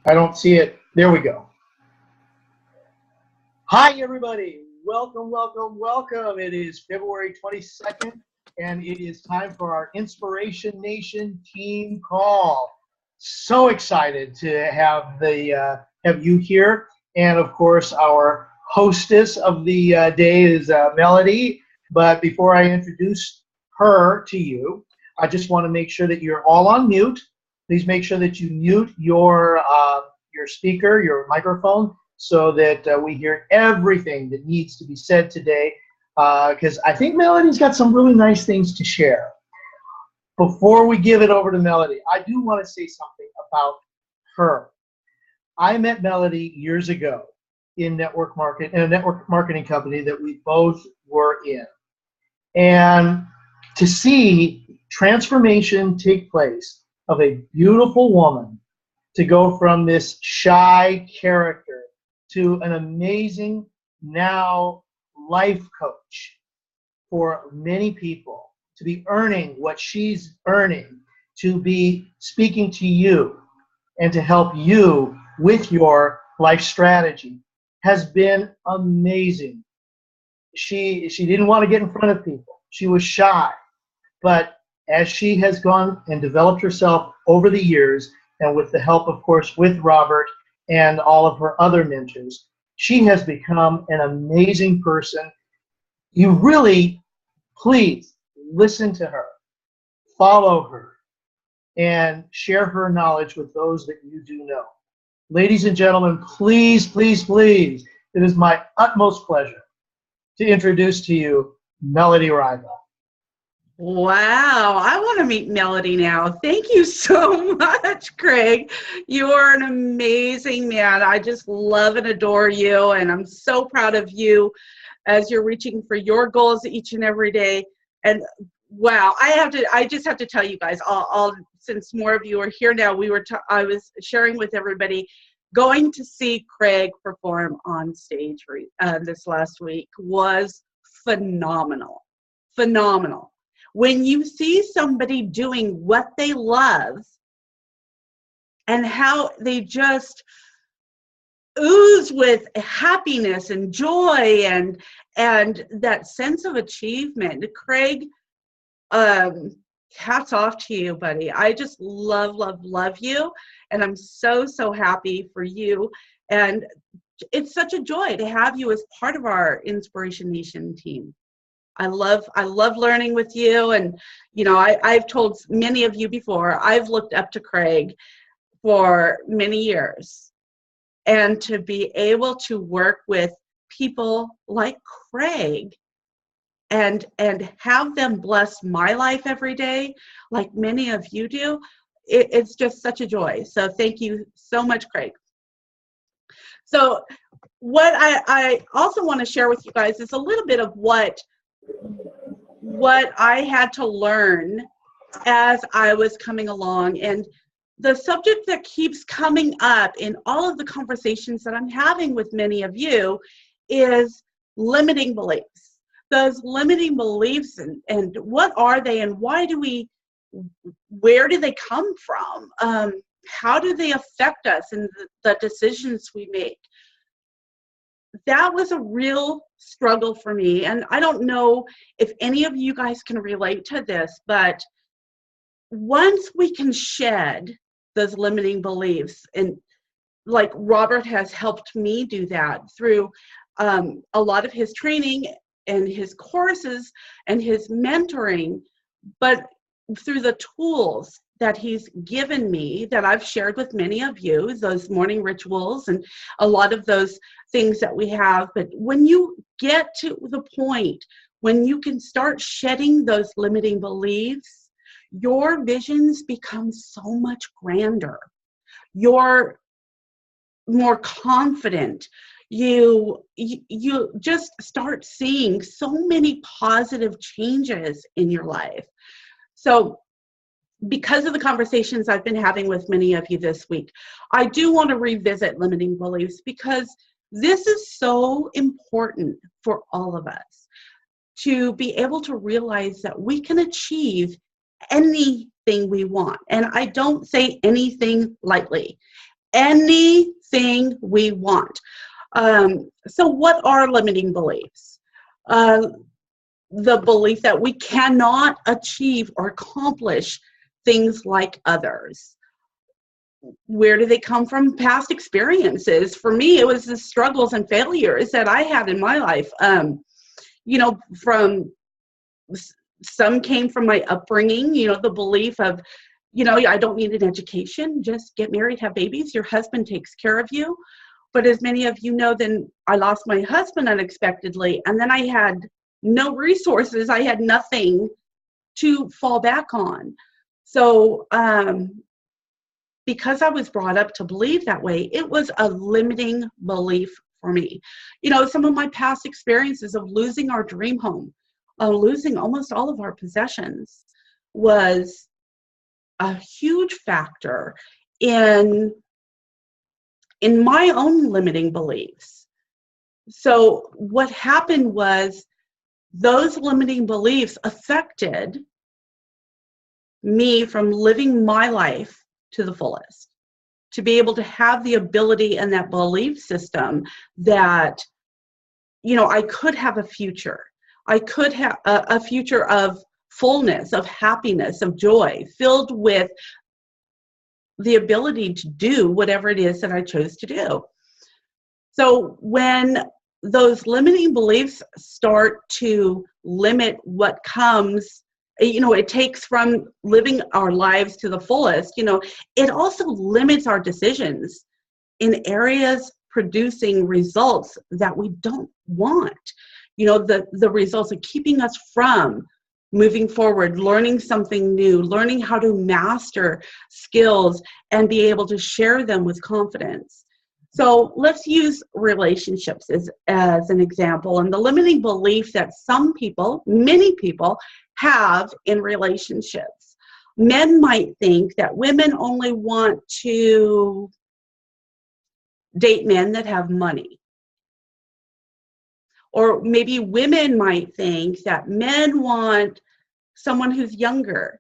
I don't see it. There we go. Hi, everybody. Welcome, welcome, welcome. It is February 22nd, and it is time for our Inspiration Nation team call. So excited to have you here, and of course, our hostess of the day is Melody. But before I introduce her to you, I just want to make sure that you're all on mute. Please make sure that you mute your speaker, your microphone, so that we hear everything that needs to be said today, because I think Melody's got some really nice things to share. Before we give it over to Melody, I do want to say something about her. I met Melody years ago in a network marketing company that we both were in. And to see transformation take place of a beautiful woman to go from this shy character to an amazing now life coach for many people, to be earning what she's earning, to be speaking to you and to help you with your life strategy has been amazing. She didn't want to get in front of people. She was shy. But as she has gone and developed herself over the years, and with the help, of course, with Robert and all of her other mentors, she has become an amazing person. You really, please listen to her, follow her, and share her knowledge with those that you do know. Ladies and gentlemen, please, please, please, it is my utmost pleasure to introduce to you Melody Riva. Wow, I want to meet Melody now. Thank you so much, Craig. You are an amazing man. I just love and adore you, and I'm so proud of you as you're reaching for your goals each and every day. And wow, I just have to tell you guys, since more of you are here now, I was sharing with everybody, going to see Craig perform on stage this last week was phenomenal. Phenomenal. When you see somebody doing what they love and how they just ooze with happiness and joy and that sense of achievement, Craig, hats off to you, buddy. I just love, love, love you, and I'm so, so happy for you. And it's such a joy to have you as part of our Inspiration Nation team. I love learning with you, and I've told many of you before, I've looked up to Craig for many years, and to be able to work with people like Craig and have them bless my life every day like many of you do, it's just such a joy. So thank you so much, Craig. So what I also want to share with you guys is a little bit of what I had to learn as I was coming along. And the subject that keeps coming up in all of the conversations that I'm having with many of you is limiting beliefs. Those limiting beliefs, and what are they, and where do they come from? How do they affect us and the decisions we make? That was a real struggle for me, and I don't know if any of you guys can relate to this, but once we can shed those limiting beliefs, and like Robert has helped me do that through a lot of his training and his courses and his mentoring, but through the tools that he's given me that I've shared with many of you, those morning rituals and a lot of those things that we have. But when you get to the point when you can start shedding those limiting beliefs, your visions become so much grander. You're more confident. You just start seeing so many positive changes in your life. So because of the conversations I've been having with many of you this week, I do want to revisit limiting beliefs, because this is so important for all of us to be able to realize that we can achieve anything we want. And I don't say anything lightly. anything we want. So what are limiting beliefs? The belief that we cannot achieve or accomplish things like others. Where do they come from? Past experiences. For me, it was the struggles and failures that I had in my life. From some came from my upbringing, the belief of, I don't need an education, just get married, have babies, your husband takes care of you. But as many of you know, then I lost my husband unexpectedly, and then I had no resources. I had nothing to fall back on. So because I was brought up to believe that way, it was a limiting belief for me. Some of my past experiences of losing our dream home, losing almost all of our possessions, was a huge factor in my own limiting beliefs. So what happened was those limiting beliefs affected me from living my life to the fullest, to be able to have the ability and that belief system that, I could have a future. I could have a future of fullness, of happiness, of joy, filled with the ability to do whatever it is that I chose to do. So when those limiting beliefs start to limit what comes, it takes from living our lives to the fullest, it also limits our decisions in areas producing results that we don't want. The results of keeping us from moving forward, learning something new, learning how to master skills and be able to share them with confidence. So let's use relationships as an example, and the limiting belief that many people have in relationships. Men might think that women only want to date men that have money. Or maybe women might think that men want someone who's younger,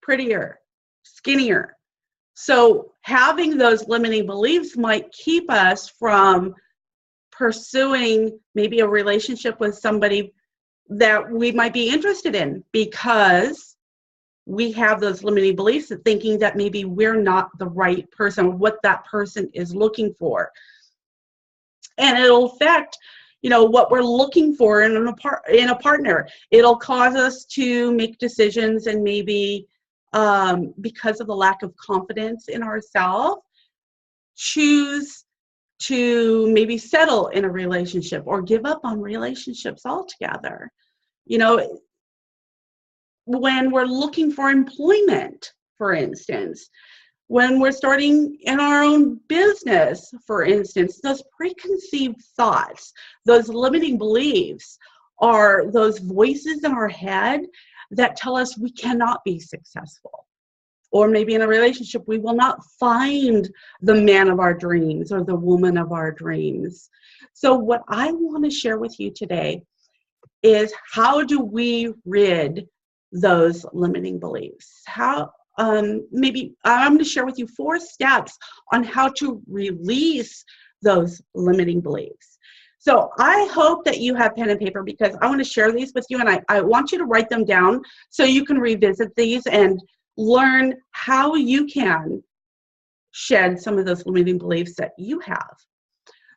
prettier, skinnier. So having those limiting beliefs might keep us from pursuing maybe a relationship with somebody that we might be interested in, because we have those limiting beliefs of thinking that maybe we're not the right person, what that person is looking for. And it'll affect what we're looking for in a partner. It'll cause us to make decisions and maybe because of the lack of confidence in ourselves, choose to maybe settle in a relationship or give up on relationships altogether. When we're looking for employment, for instance, when we're starting in our own business, for instance, those preconceived thoughts, those limiting beliefs are those voices in our head that tell us we cannot be successful. Or maybe in a relationship, we will not find the man of our dreams or the woman of our dreams. So what I want to share with you today is, how do we rid those limiting beliefs? Maybe I'm going to share with you 4 steps on how to release those limiting beliefs. So I hope that you have pen and paper, because I want to share these with you, and I want you to write them down so you can revisit these and learn how you can shed some of those limiting beliefs that you have.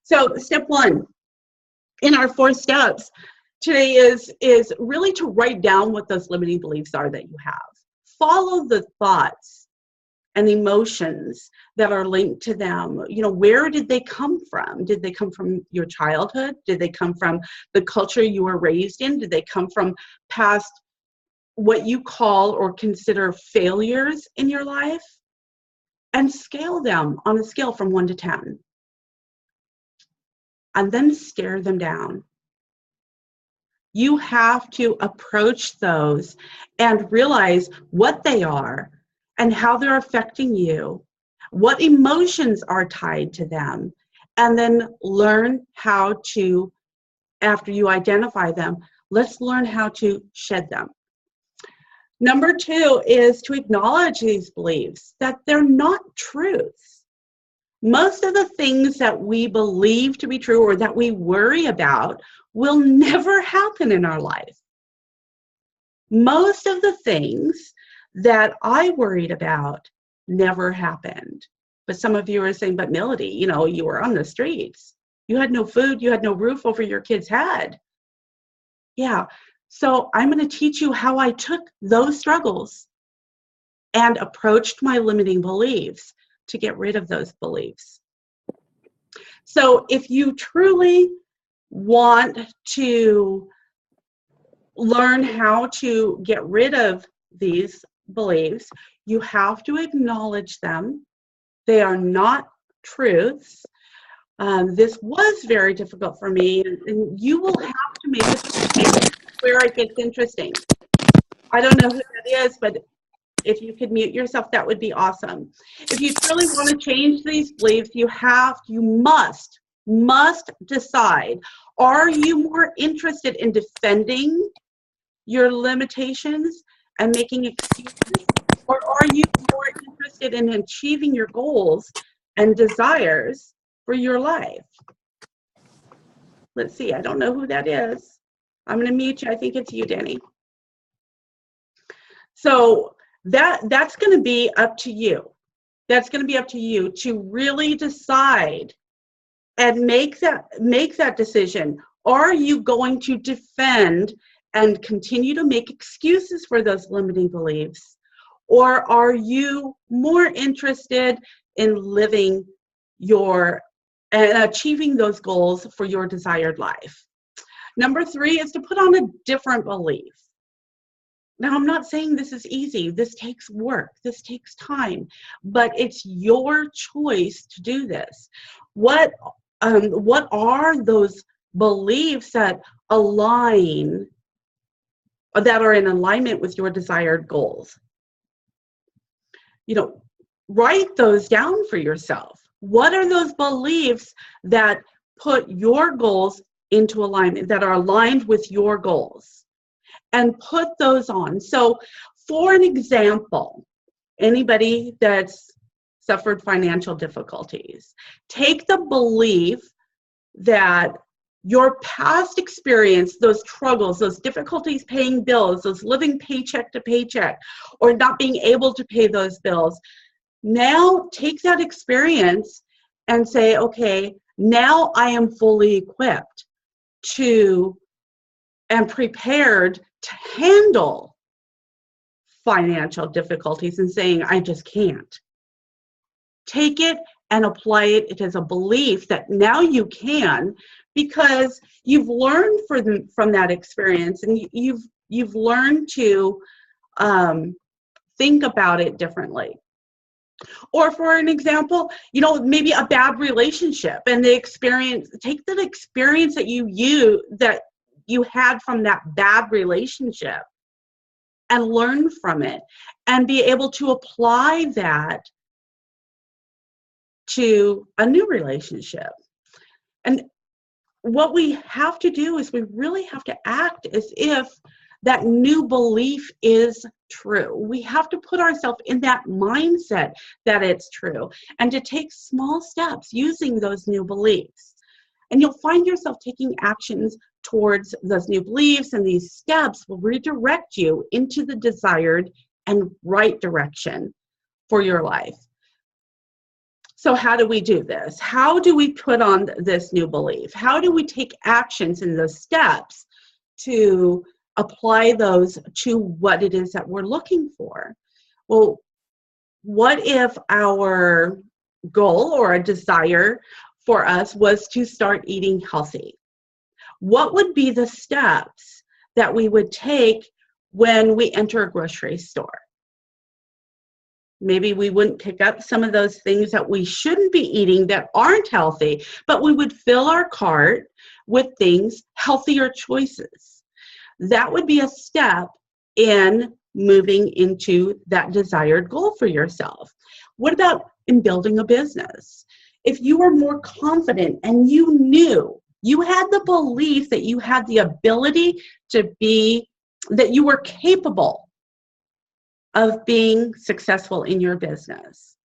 So step 1 in our 4 steps today is really to write down what those limiting beliefs are that you have. Follow the thoughts and emotions that are linked to them. Where did they come from? Did they come from your childhood? Did they come from the culture you were raised in? Did they come from past what you call or consider failures in your life? And scale them on a scale from 1 to 10. And then stare them down. You have to approach those and realize what they are and how they're affecting you, what emotions are tied to them, and then learn how to, after you identify them, let's learn how to shed them. Number 2 is to acknowledge these beliefs, that they're not truths. Most of the things that we believe to be true or that we worry about will never happen in our life. Most of the things that I worried about never happened. But some of you are saying, but Melody, you were on the streets. You had no food. You had no roof over your kid's head. Yeah. So I'm going to teach you how I took those struggles and approached my limiting beliefs to get rid of those beliefs. So if you truly want to learn how to get rid of these beliefs, you have to acknowledge them. They are not truths. This was very difficult for me, and you will have to make a decision where it gets interesting. I don't know who that is, but if you could mute yourself, that would be awesome. If you truly want to change these beliefs, you must decide, are you more interested in defending your limitations and making excuses, or are you more interested in achieving your goals and desires for your life? Let's see, I don't know who that is. I'm going to mute you. I think it's you, Danny. So that's going to be up to you. That's going to be up to you to really decide and make that decision. Are you going to defend and continue to make excuses for those limiting beliefs? Or are you more interested in living and achieving those goals for your desired life? Number 3 is to put on a different belief. Now, I'm not saying this is easy. This takes work. This takes time. But it's your choice to do this. What are those beliefs that are in alignment with your desired goals? Write those down for yourself. What are those beliefs that put your goals into alignment, that are aligned with your goals? And put those on. So, for an example, anybody that's suffered financial difficulties, take the belief that your past experience, those struggles, those difficulties paying bills, those living paycheck to paycheck, or not being able to pay those bills, now take that experience and say, okay, now I am fully equipped and prepared to handle financial difficulties, and saying, I just can't. Take it and apply it as a belief that now you can, because you've learned from that experience, and you've learned to think about it differently. Or for an example, maybe a bad relationship, and take that experience that you had from that bad relationship and learn from it, and be able to apply that to a new relationship. And what we have to do is we really have to act as if that new belief is true. We have to put ourselves in that mindset that it's true, and to take small steps using those new beliefs. And you'll find yourself taking actions towards those new beliefs, and these steps will redirect you into the desired and right direction for your life. So how do we do this? How do we put on this new belief? How do we take actions in those steps to apply those to what it is that we're looking for? Well, what if our goal or a desire for us was to start eating healthy? What would be the steps that we would take when we enter a grocery store? Maybe we wouldn't pick up some of those things that we shouldn't be eating that aren't healthy, but we would fill our cart with things, healthier choices. That would be a step in moving into that desired goal for yourself. What about in building a business? If you were more confident and you knew, you had the belief that you had the ability that you were capable of being successful in your business.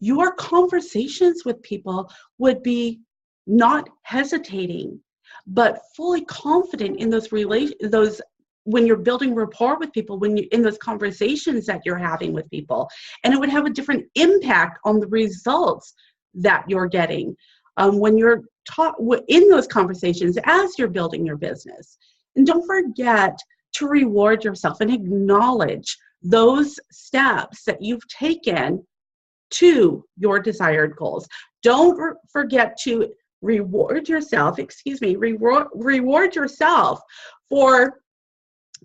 your conversations with people would be not hesitating, but fully confident in those when you're building rapport with people, when you in those conversations that you're having with people, and it would have a different impact on the results that you're getting when you're taught in those conversations as you're building your business. And don't forget to reward yourself and acknowledge those steps that you've taken to your desired goals. Don't forget to reward yourself, reward yourself for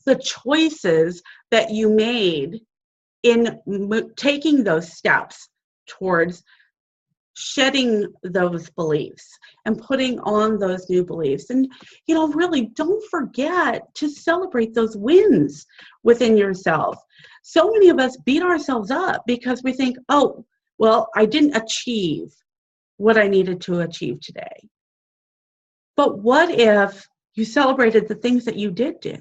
the choices that you made in taking those steps towards shedding those beliefs and putting on those new beliefs. And, really don't forget to celebrate those wins within yourself. So many of us beat ourselves up because we think, oh, well, I didn't achieve what I needed to achieve today. But what if you celebrated the things that you did do?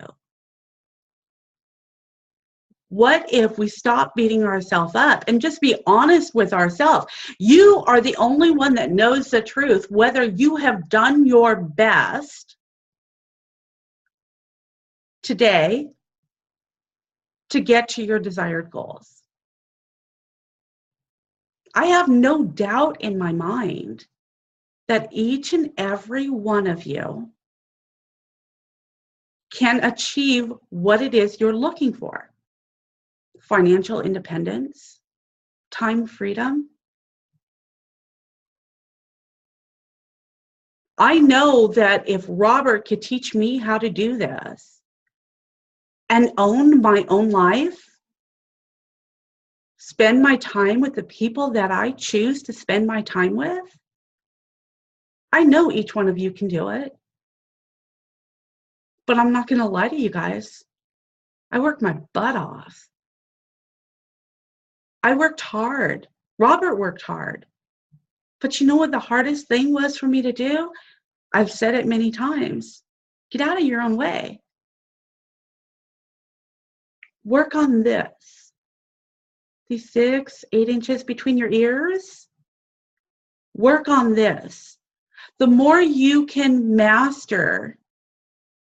What if we stop beating ourselves up and just be honest with ourselves? You are the only one that knows the truth, whether you have done your best today to get to your desired goals. I have no doubt in my mind that each and every one of you can achieve what it is you're looking for. Financial independence, time freedom. I know that if Robert could teach me how to do this and own my own life, spend my time with the people that I choose to spend my time with, I know each one of you can do it. But I'm not going to lie to you guys. I worked my butt off. I worked hard. Robert worked hard. But you know what the hardest thing was for me to do? I've said it many times. Get out of your own way. Work on this. These 6, 8 inches between your ears. Work on this. The more you can master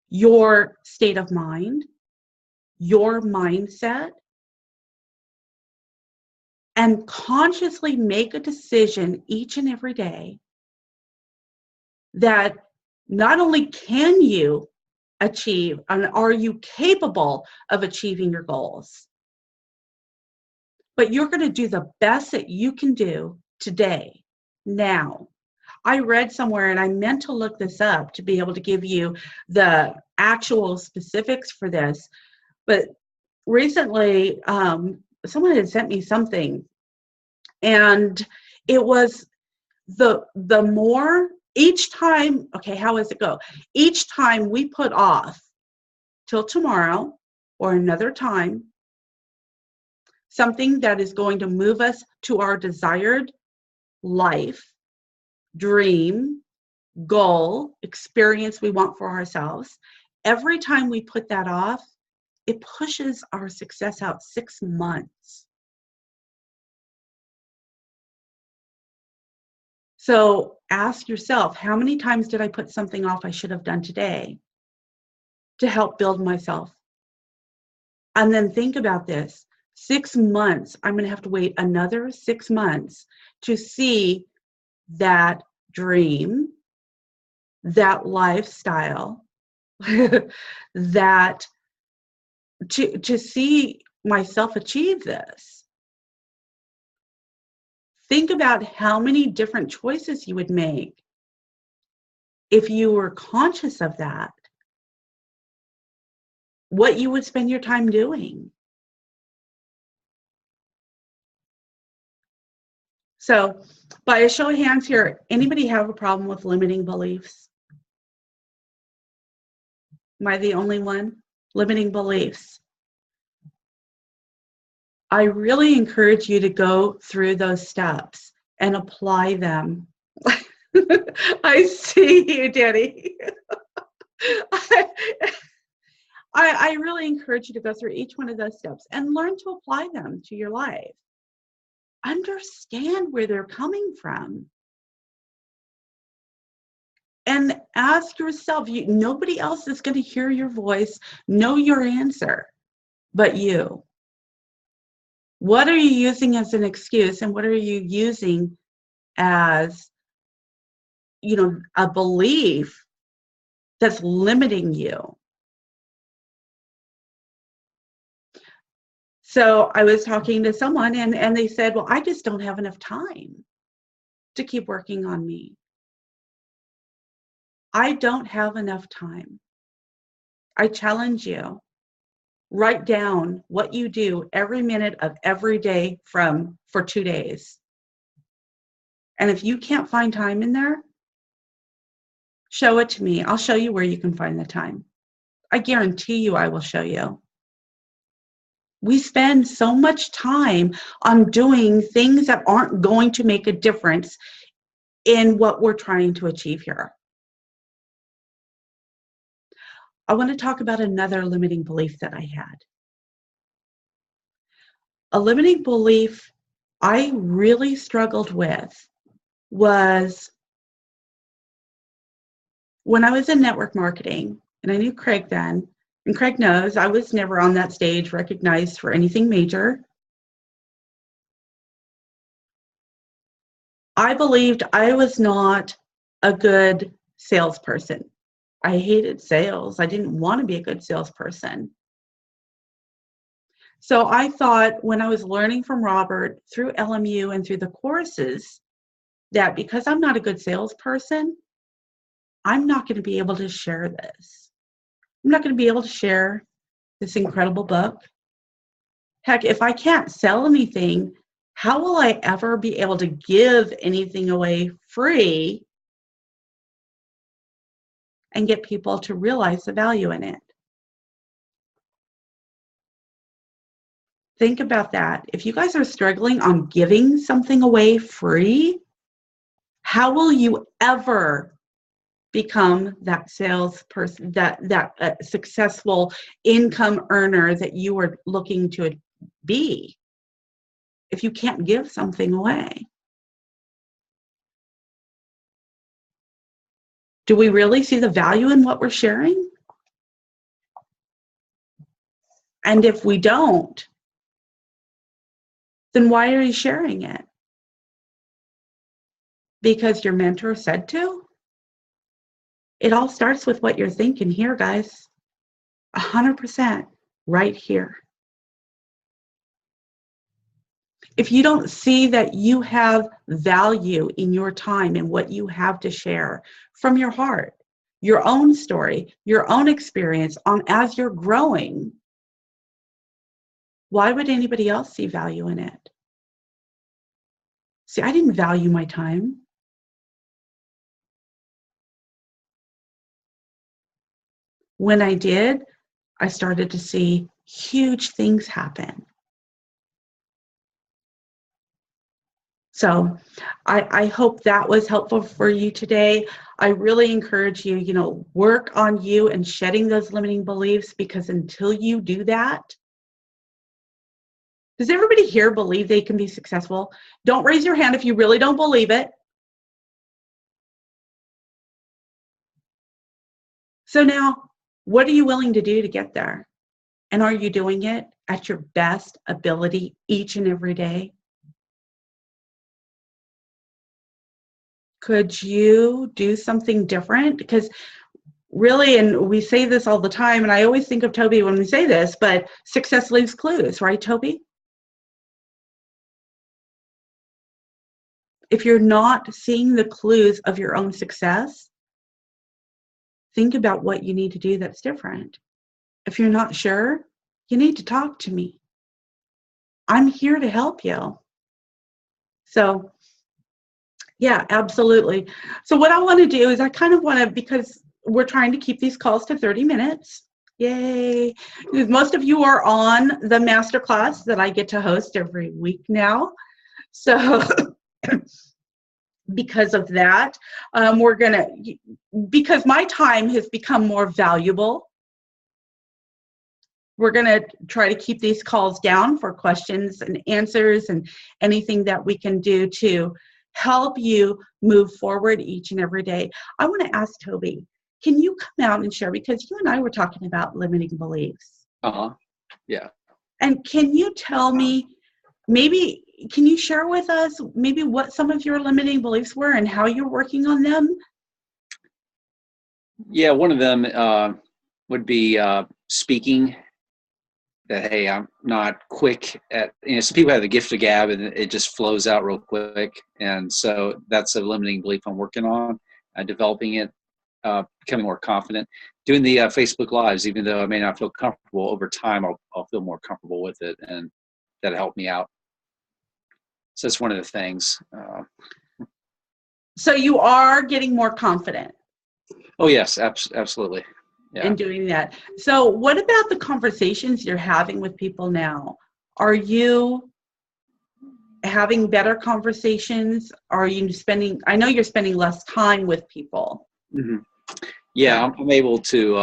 your state of mind, your mindset, and consciously make a decision each and every day that not only can you achieve and are you capable of achieving your goals, but you're going to do the best that you can do today, now. I read somewhere, and I meant to look this up to be able to give you the actual specifics for this, but recently someone had sent me something, and it was the more each time, okay, how does it go? Each time we put off till tomorrow or another time something that is going to move us to our desired life, dream, goal, experience we want for ourselves, every time we put that off, it pushes our success out 6 months. So ask yourself, how many times did I put something off I should have done today to help build myself? And then think about this. 6 months, I'm going to have to wait another 6 months to see that dream, that lifestyle, that to see myself achieve this. Think about how many different choices you would make if you were conscious of that, what you would spend your time doing. So, by a show of hands here, anybody have a problem with limiting beliefs? Am I the only one? Limiting beliefs. I really encourage you to go through those steps and apply them. I see you, Danny. I really encourage you to go through each one of those steps and learn to apply them to your life. understand where they're coming from. And ask yourself, nobody else is going to hear your voice, know your answer, but you. What are you using as an excuse, and what are you using as, a belief that's limiting you? So I was talking to someone and they said, well, I just don't have enough time to keep working on me. I don't have enough time. I challenge you, write down what you do every minute of every day for 2 days. And if you can't find time in there, show it to me. I'll show you where you can find the time. I guarantee you I will show you. We spend so much time on doing things that aren't going to make a difference in what we're trying to achieve here. I want to talk about another limiting belief that I had. A limiting belief I really struggled with was when I was in network marketing, and I knew Craig then, and Craig knows I was never on that stage recognized for anything major. I believed I was not a good salesperson. I hated sales. I didn't want to be a good salesperson. So I thought when I was learning from Robert through LMU and through the courses that because I'm not a good salesperson, I'm not going to be able to share this. I'm not going to be able to share this incredible book. Heck, if I can't sell anything, how will I ever be able to give anything away free and get people to realize the value in it? Think about that. If you guys are struggling on giving something away free, how will you ever become that salesperson, that successful income earner that you are looking to be if you can't give something away? Do we really see the value in what we're sharing? And if we don't, then why are you sharing it? Because your mentor said to? It all starts with what you're thinking here, guys. 100% right here. If you don't see that you have value in your time and what you have to share from your heart, your own story, your own experience as you're growing, why would anybody else see value in it? See, I didn't value my time. When I did, I started to see huge things happen. So I hope that was helpful for you today. I really encourage you, work on you and shedding those limiting beliefs, because until you do that, does everybody here believe they can be successful? Don't raise your hand if you really don't believe it. So now, what are you willing to do to get there? And are you doing it at your best ability each and every day? Could you do something different? Because really, and we say this all the time, and I always think of Toby when we say this, but success leaves clues, right, Toby? If you're not seeing the clues of your own success, think about what you need to do that's different. If you're not sure, you need to talk to me. I'm here to help you. So, yeah, absolutely. So what I want to do is I kind of want to, because we're trying to keep these calls to 30 minutes. Yay. Because most of you are on the masterclass that I get to host every week now. So because of that, because my time has become more valuable, we're going to try to keep these calls down for questions and answers and anything that we can do to help you move forward each and every day. I want to ask Toby, can you come out and share, because you and I were talking about limiting beliefs. Yeah. And can you tell me, maybe, can you share with us maybe what some of your limiting beliefs were and how you're working on them? Yeah, one of them would be speaking. That, hey, I'm not quick at, some people have the gift of gab and it just flows out real quick. And so that's a limiting belief I'm working on, developing it, becoming more confident. Doing the Facebook Lives, even though I may not feel comfortable, over time, I'll feel more comfortable with it, and that'll help me out. So that's one of the things. So you are getting more confident. Oh, yes, absolutely. Yeah. In doing that. So what about the conversations you're having with people now? Are you having better conversations? Are you spending, I know you're spending less time with people. Mm-hmm. Yeah, I'm able to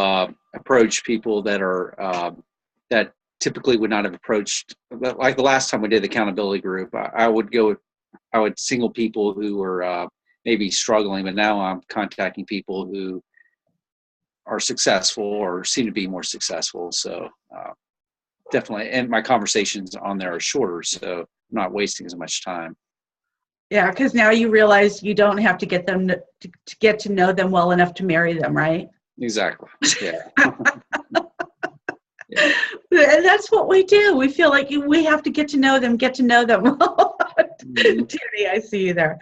approach people that are, that typically would not have approached. Like the last time we did the accountability group, I would single people who were maybe struggling, but now I'm contacting people who are successful or seem to be more successful. So definitely, and my conversations on there are shorter, so I'm not wasting as much time. Yeah, because now you realize you don't have to get them to get to know them well enough to marry them, right? Exactly. Yeah. Yeah. And that's what we do. We feel like we have to get to know them. Tierney, I see you there.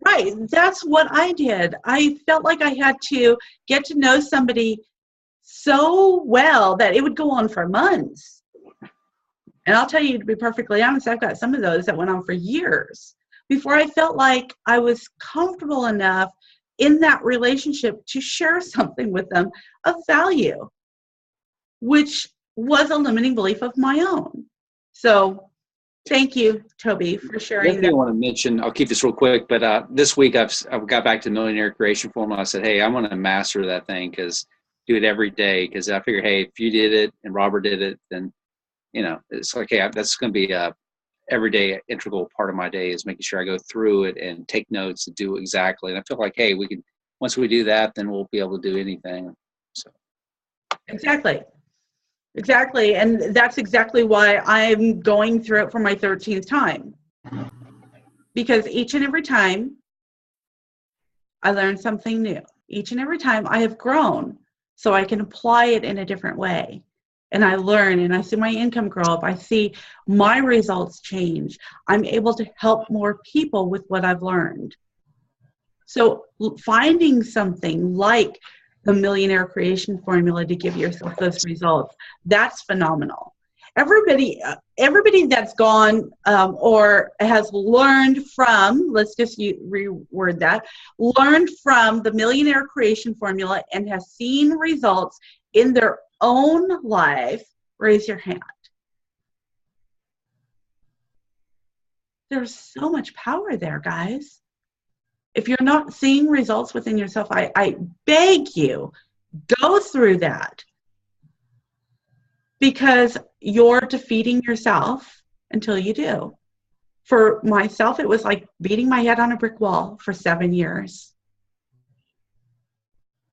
Right. That's what I did. I felt like I had to get to know somebody so well that it would go on for months. And I'll tell you, to be perfectly honest, I've got some of those that went on for years before I felt like I was comfortable enough in that relationship to share something with them of value, which was a limiting belief of my own. So thank you, Toby, for sharing One thing I want to mention, I'll keep this real quick, but this week I've got back to Millionaire Creation Formula. I said, hey, I want to master that thing, do it every day, because I figure, hey, if you did it and Robert did it, then, it's like, hey, that's going to be a everyday integral part of my day, is making sure I go through it and take notes and do exactly. And I feel like, hey, once we do that, then we'll be able to do anything. So. Exactly. And that's exactly why I'm going through it for my 13th time. Because each and every time I learn something new. Each and every time I have grown, so I can apply it in a different way. And I learn, and I see my income grow up. I see my results change. I'm able to help more people with what I've learned. So finding something like the Millionaire Creation Formula to give yourself those results, that's phenomenal. Everybody that's gone or has learned from, let's just reword that, learned from the Millionaire Creation Formula and has seen results in their own life, raise your hand. There's so much power there, guys. If you're not seeing results within yourself, I beg you, go through that, because you're defeating yourself until you do. For myself, it was like beating my head on a brick wall for 7 years.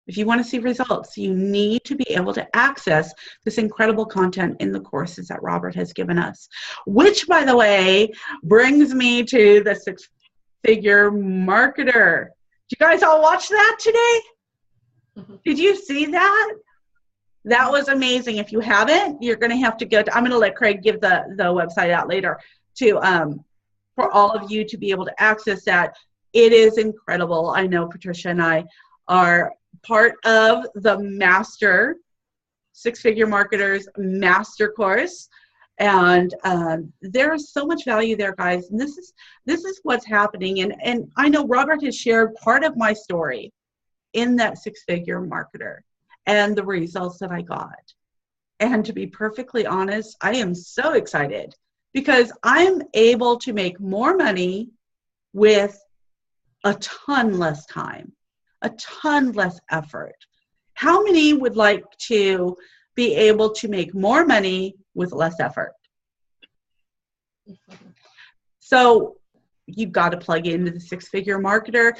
If you want to see results, you need to be able to access this incredible content in the courses that Robert has given us, which, by the way, brings me to the Six-Figure Marketer. Did you guys all watch that today? Did you see that? That was amazing. If you haven't, you're going to have to go to, I'm going to let Craig give the website out later to for all of you to be able to access that. It is incredible. I know Patricia and I are part of the Master Six-Figure Marketers Master Course, and there's so much value there, guys. And this is what's happening. And I know Robert has shared part of my story in that Six-Figure Marketer and the results that I got. And to be perfectly honest, I am so excited because I'm able to make more money with a ton less time, a ton less effort. How many would like to be able to make more money with less effort. So you've got to plug into the Six-Figure Marketer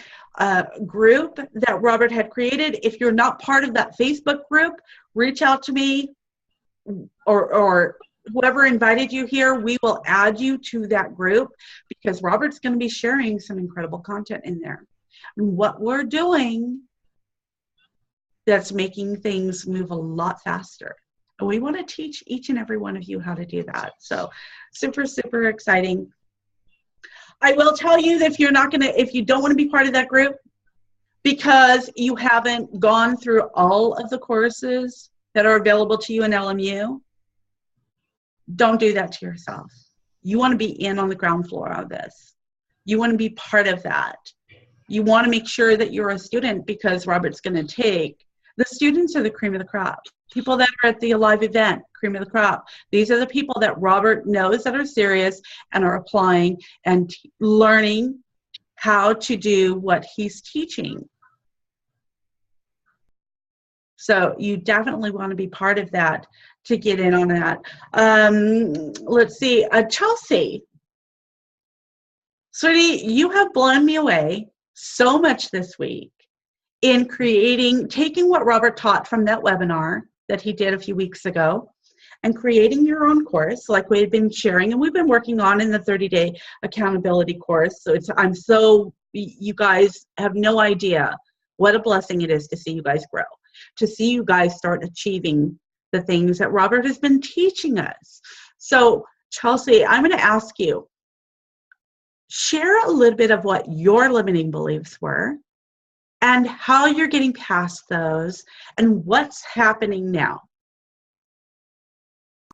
group that Robert had created. If you're not part of that Facebook group, reach out to me or whoever invited you here. We will add you to that group because Robert's going to be sharing some incredible content in there. And what we're doing that's making things move a lot faster. And we want to teach each and every one of you how to do that. So super, super exciting. I will tell you that if you don't want to be part of that group because you haven't gone through all of the courses that are available to you in LMU, don't do that to yourself. You want to be in on the ground floor of this. You want to be part of that. You want to make sure that you're a student because Robert's going to take. The students are the cream of the crop. People that are at the live event, cream of the crop. These are the people that Robert knows that are serious and are applying and learning how to do what he's teaching. So you definitely want to be part of that to get in on that. Let's see, Chelsea. Sweetie, you have blown me away so much this week in taking what Robert taught from that webinar that he did a few weeks ago and creating your own course like we had been sharing and we've been working on in the 30-day accountability course. So you guys have no idea what a blessing it is to see you guys grow, to see you guys start achieving the things that Robert has been teaching us. So Chelsea, I'm going to ask you, share a little bit of what your limiting beliefs were and how you're getting past those and what's happening now.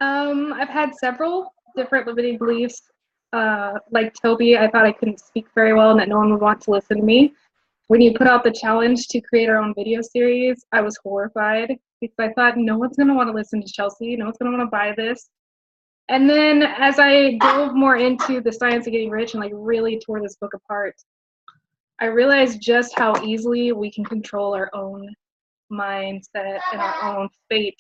I've had several different limiting beliefs. Like Toby, I thought I couldn't speak very well and that no one would want to listen to me. When you put out the challenge to create our own video series, I was horrified because I thought no one's going to want to listen to Chelsea. No one's going to want to buy this. And then as I dove more into the science of getting rich and like really tore this book apart, I realized just how easily we can control our own mindset and our own fate.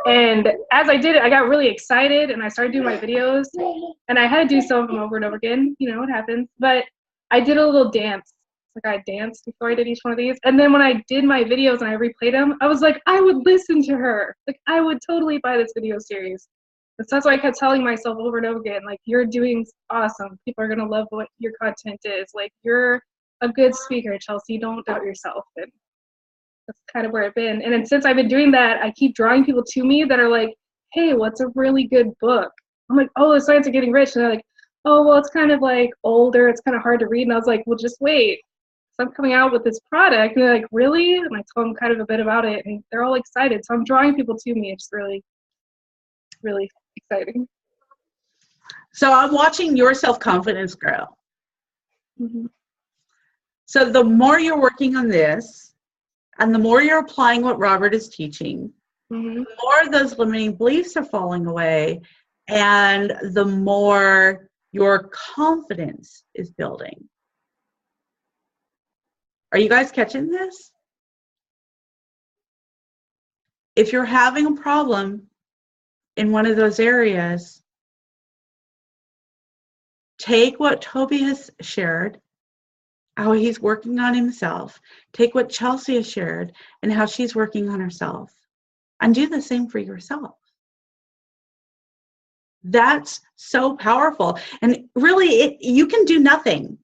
And as I did it, I got really excited and I started doing my videos and I had to do some of them over and over again. You know what happens. But I did a little dance. Like I danced before I did each one of these. And then when I did my videos and I replayed them, I was like, I would listen to her. Like I would totally buy this video series. And so that's why I kept telling myself over and over again, like, you're doing awesome. People are going to love what your content is. Like, you're a good speaker, Chelsea. Don't doubt yourself. And that's kind of where I've been. And then since I've been doing that, I keep drawing people to me that are like, hey, what's a really good book? I'm like, oh, The Science of Getting Rich. And they're like, oh, well, it's kind of like older. It's kind of hard to read. And I was like, well, just wait. So I'm coming out with this product. And they're like, really? And I told them kind of a bit about it. And they're all excited. So I'm drawing people to me. It's really, really exciting. So I'm watching your self-confidence grow. Mm-hmm. So the more you're working on this and the more you're applying what Robert is teaching, Mm-hmm. the more those limiting beliefs are falling away and the more your confidence is building. Are you guys catching this? If you're having a problem in one of those areas, take what Toby has shared, how he's working on himself. Take what Chelsea has shared and how she's working on herself. And do the same for yourself. That's so powerful. And really, you can do nothing.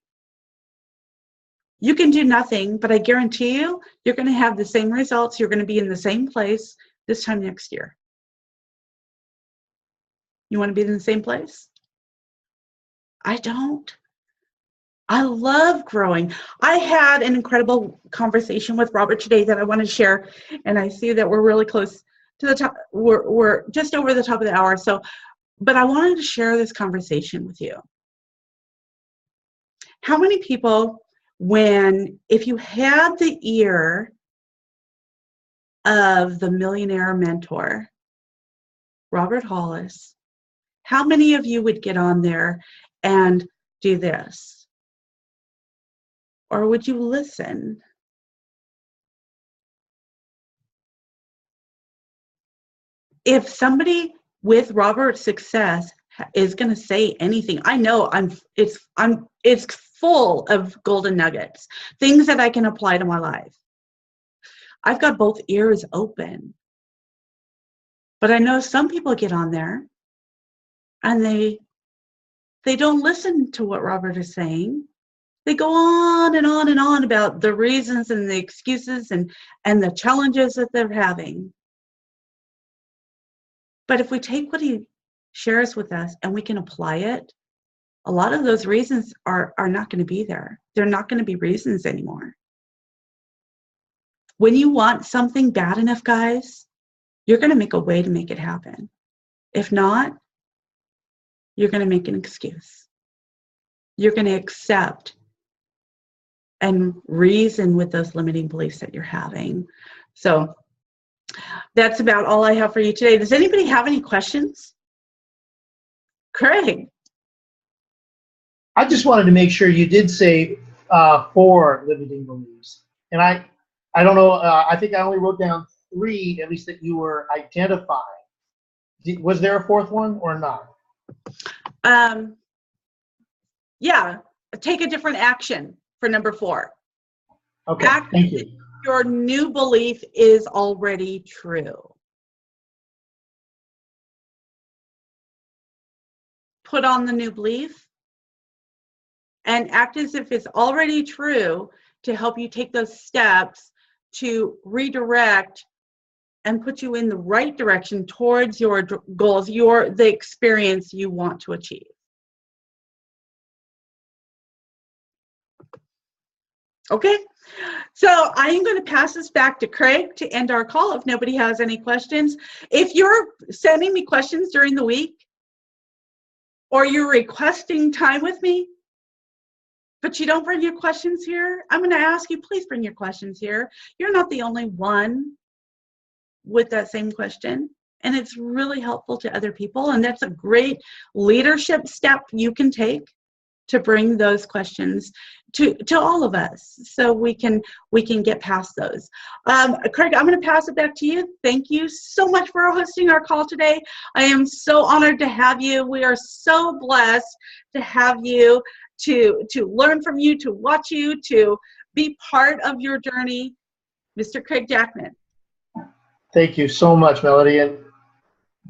You can do nothing, but I guarantee you, you're going to have the same results. You're going to be in the same place this time next year. You want to be in the same place? I don't. I love growing. I had an incredible conversation with Robert today that I want to share, and I see that we're really close to the top. We're just over the top of the hour, but I wanted to share this conversation with you. How many people, if you had the ear of the millionaire mentor, Robert Hollis, how many of you would get on there and do this? Or would you listen? if somebody with Robert's success is going to say anything, I know it's full of golden nuggets, things that I can apply to my life. I've got both ears open. But I know some people get on there and they don't listen to what Robert is saying. They go on and on and on about the reasons and the excuses and the challenges that they're having. But if we take what he shares with us and we can apply it, a lot of those reasons are not going to be there. They're not going to be reasons anymore. When you want something bad enough, guys, you're going to make a way to make it happen. If not, you're going to make an excuse. You're going to accept and reason with those limiting beliefs that you're having. So that's about all I have for you today. Does anybody have any questions? Craig. I just wanted to make sure you did say 4 limiting beliefs. And I don't know, I think I only wrote down 3, at least that you were identifying. Was there a 4th one or not? Yeah, take a different action for number 4. Okay, thank you. Your new belief is already true. Put on the new belief and act as if it's already true to help you take those steps to redirect and put you in the right direction towards your goals, the experience you want to achieve. Okay, so I am going to pass this back to Craig to end our call if nobody has any questions. If you're sending me questions during the week or you're requesting time with me, but you don't bring your questions here, I'm going to ask you, please bring your questions here. You're not the only one with that same question, and it's really helpful to other people, and that's a great leadership step you can take to bring those questions to all of us so we can get past those. Craig, I'm going to pass it back to you. Thank you so much for hosting our call today. I am so honored to have you. We are so blessed to have you, to learn from you, to watch you, to be part of your journey. Mr. Craig Jackman. Thank you so much, Melody. And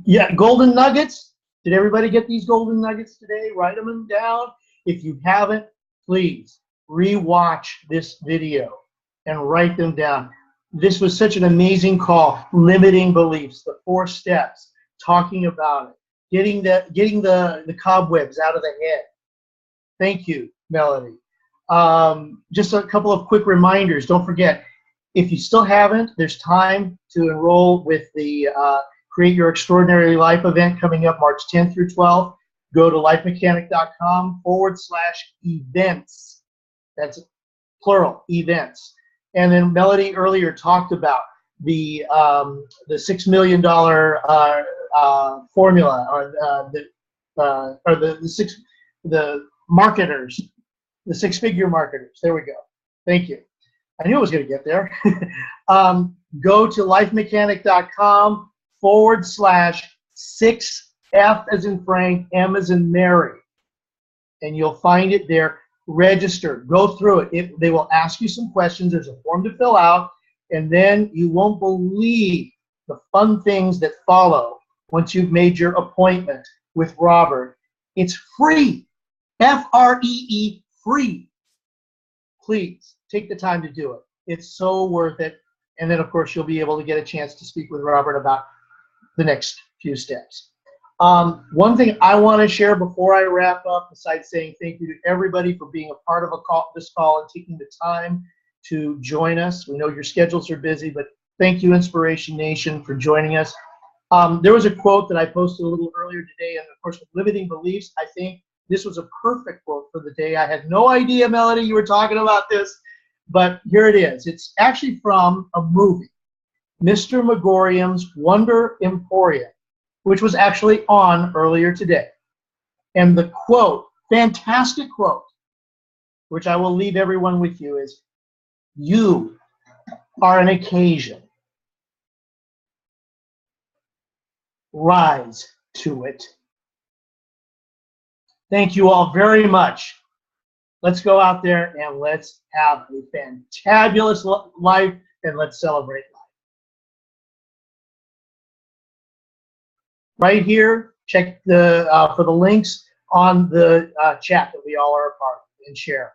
yeah, golden nuggets. Did everybody get these golden nuggets today? Write them down. If you haven't, please rewatch this video and write them down. This was such an amazing call. Limiting beliefs, the 4 steps, talking about it, getting the cobwebs out of the head. Thank you, Melody. Just a couple of quick reminders. Don't forget, if you still haven't, there's time to enroll with the Create Your Extraordinary Life event coming up March 10th through 12th. Go to lifemechanic.com/events. That's plural, events. And then Melody earlier talked about the $6 million formula, or the marketers, the 6-figure marketers. There we go. Thank you. I knew I was going to get there. Go to lifemechanic.com/6F as in Frank, M as in Mary, and you'll find it there. Register. Go through it. They will ask you some questions. There's a form to fill out, and then you won't believe the fun things that follow once you've made your appointment with Robert. It's free. Free. Free. Please take the time to do it. It's so worth it. And then, of course, you'll be able to get a chance to speak with Robert about the next few steps. One thing I want to share before I wrap up, besides saying thank you to everybody for being a part of this call and taking the time to join us. We know your schedules are busy, but thank you, Inspiration Nation, for joining us. There was a quote that I posted a little earlier today, and of course, with limiting beliefs, I think this was a perfect quote for the day. I had no idea, Melody, you were talking about this, but here it is. It's actually from a movie, Mr. Megorium's Wonder Emporium, which was actually on earlier today. And the quote, fantastic quote, which I will leave everyone with you, is, "You are an occasion." rise to it. Thank you all very much. Let's go out there and let's have a fantabulous life, and let's celebrate life. Right here, check the for the links on the chat that we all are a part of, and share.